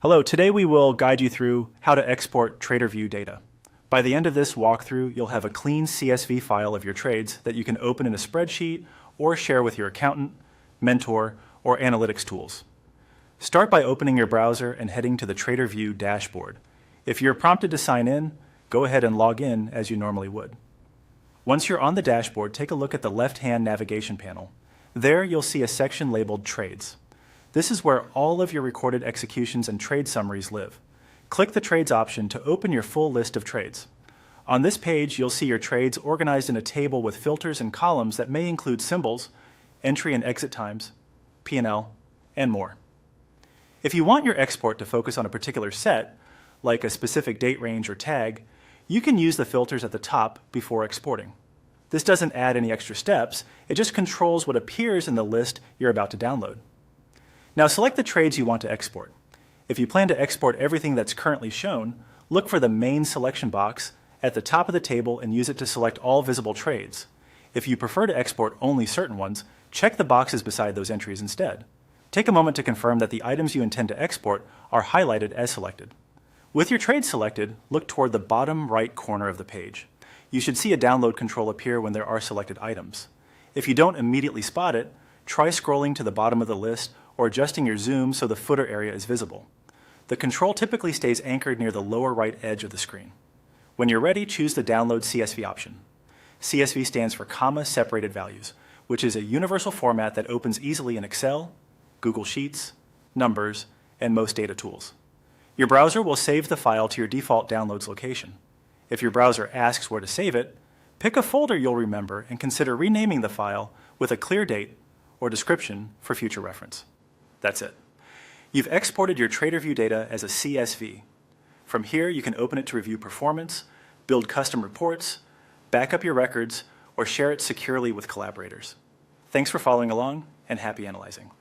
Hello, today we will guide you through how to export Tradervue data. By the end of this walkthrough, you'll have a clean CSV file of your trades that you can open in a spreadsheet or share with your accountant, mentor, or analytics tools. Start by opening your browser and heading to the Tradervue dashboard. If you're prompted to sign in, go ahead and log in as you normally would. Once you're on the dashboard, take a look at the left-hand navigation panel. There you'll see a section labeled Trades. This is where all of your recorded executions and trade summaries live. Click the Trades option to open your full list of trades. On this page, you'll see your trades organized in a table with filters and columns that may include symbols, entry and exit times, P&L, and more. If you want your export to focus on a particular set, like a specific date range or tag, you can use the filters at the top before exporting. This doesn't add any extra steps, it just controls what appears in the list you're about to download. Now select the trades you want to export. If you plan to export everything that's currently shown, look for the main selection box at the top of the table and use it to select all visible trades. If you prefer to export only certain ones, check the boxes beside those entries instead. Take a moment to confirm that the items you intend to export are highlighted as selected. With your trade selected, look toward the bottom right corner of the page. You should see a download control appear when there are selected items. If you don't immediately spot it, try scrolling to the bottom of the list or adjusting your zoom so the footer area is visible. The control typically stays anchored near the lower right edge of the screen. When you're ready, choose the Download CSV option. CSV stands for comma-separated values, which is a universal format that opens easily in Excel, Google Sheets, Numbers, and most data tools. Your browser will save the file to your default downloads location. If your browser asks where to save it, pick a folder you'll remember and consider renaming the file with a clear date or description for future reference. That's it. You've exported your Tradervue data as a CSV. From here, you can open it to review performance, build custom reports, back up your records, or share it securely with collaborators. Thanks for following along, and happy analyzing.